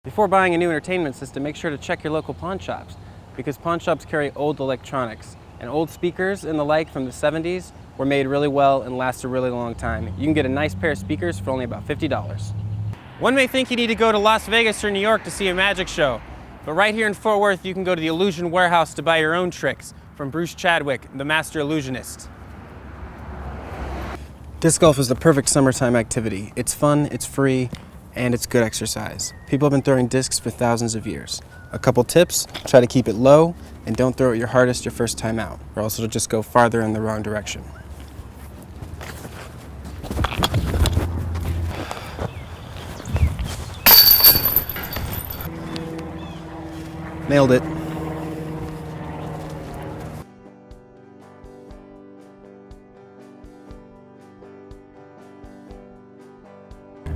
Before buying a new entertainment system, make sure to check your local pawn shops, because pawn shops carry old electronics, and old speakers and the like from the 70s were made really well and last a really long time. You can get a nice pair of speakers for only about $50. One may think you need to go to Las Vegas or New York to see a magic show, but right here in Fort Worth you can go to the Illusion Warehouse to buy your own tricks from Bruce Chadwick, the master illusionist. Disc golf is the perfect summertime activity. It's fun, it's free, and it's good exercise. People have been throwing discs for thousands of years. A couple tips: try to keep it low and don't throw it your hardest your first time out, or else it'll just go farther in the wrong direction. Nailed it.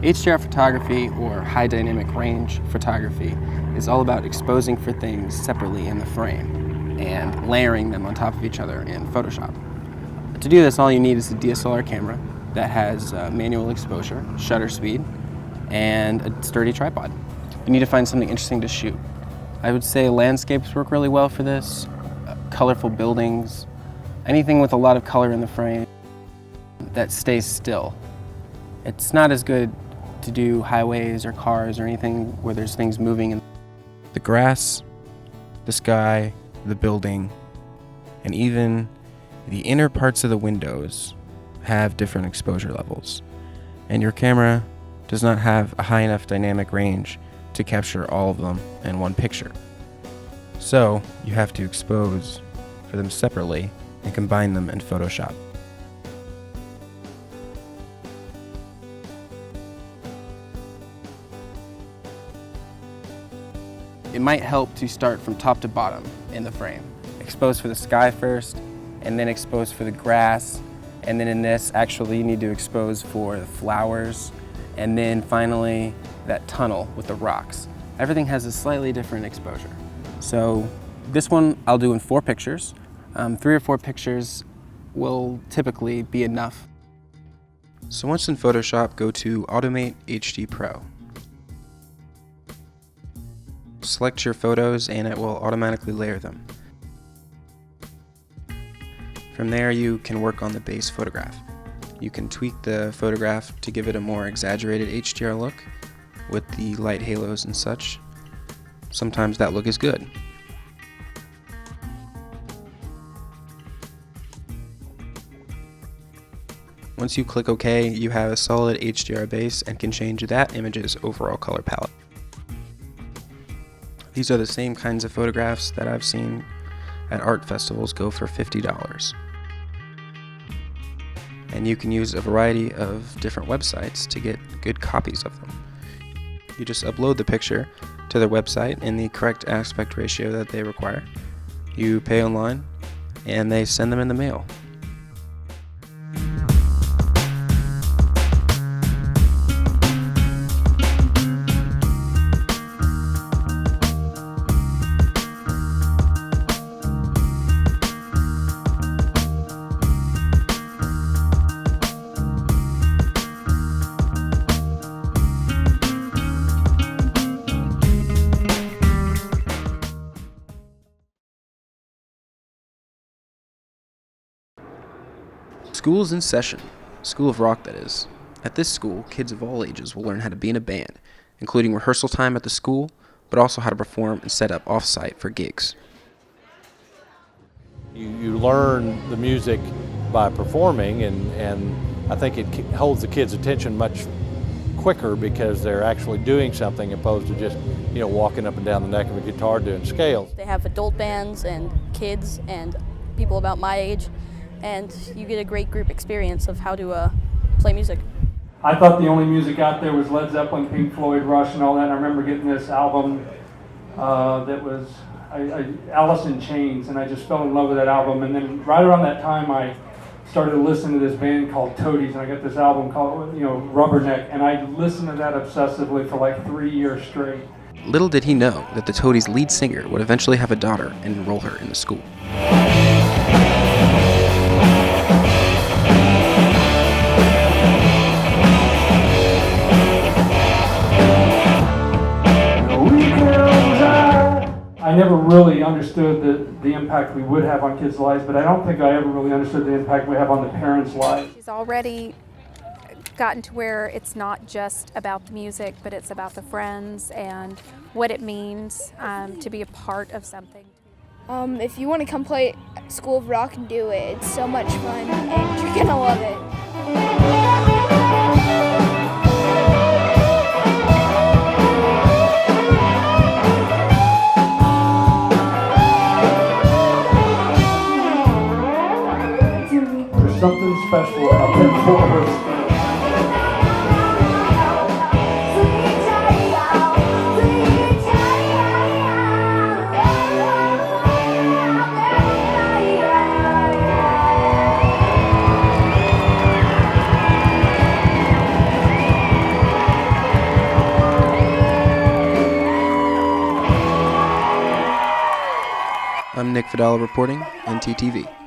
HDR photography, or high dynamic range photography, is all about exposing for things separately in the frame and layering them on top of each other in Photoshop. To do this, all you need is a DSLR camera that has manual exposure, shutter speed, and a sturdy tripod. You need to find something interesting to shoot. I would say landscapes work really well for this, colorful buildings, anything with a lot of color in the frame that stays still. It's not as good to do highways or cars or anything where there's things moving. The grass, the sky, the building, and even the inner parts of the windows have different exposure levels. And your camera does not have a high enough dynamic range to capture all of them in one picture. So you have to expose for them separately and combine them in Photoshop. It might help to start from top to bottom in the frame. Expose for the sky first, and then expose for the grass, and then in this, actually you need to expose for the flowers, and then finally that tunnel with the rocks. Everything has a slightly different exposure. So this one I'll do in 4 pictures. 3 or 4 pictures will typically be enough. So once in Photoshop, go to Automate HD Pro. Select your photos and it will automatically layer them. From there you can work on the base photograph. You can tweak the photograph to give it a more exaggerated HDR look with the light halos and such. Sometimes that look is good. Once you click OK, you have a solid HDR base and can change that image's overall color palette. These are the same kinds of photographs that I've seen at art festivals go for $50. And you can use a variety of different websites to get good copies of them. You just upload the picture to their website in the correct aspect ratio that they require. You pay online, and they send them in the mail. School's in session. School of Rock, that is. At this school, kids of all ages will learn how to be in a band, including rehearsal time at the school, but also how to perform and set up off-site for gigs. You learn the music by performing, and I think it holds the kids' attention much quicker because they're actually doing something opposed to just, walking up and down the neck of a guitar doing scales. They have adult bands and kids and people about my age, and you get a great group experience of how to play music. I thought the only music out there was Led Zeppelin, Pink Floyd, Rush, and all that. And I remember getting this album that was Alice in Chains, and I just fell in love with that album. And then right around that time, I started to listen to this band called Toadies, and I got this album called Rubberneck, and I listened to that obsessively for like 3 years straight. Little did he know that the Toadies' lead singer would eventually have a daughter and enroll her in the school. understood the impact we would have on kids' lives, but I don't think I ever really understood the impact we have on the parents' lives. She's already gotten to where it's not just about the music, but it's about the friends and what it means to be a part of something. If you want to come play School of Rock and do it, it's so much fun and you're gonna love it. There's something special about that forward. I'm NVadala reporting, NTTV.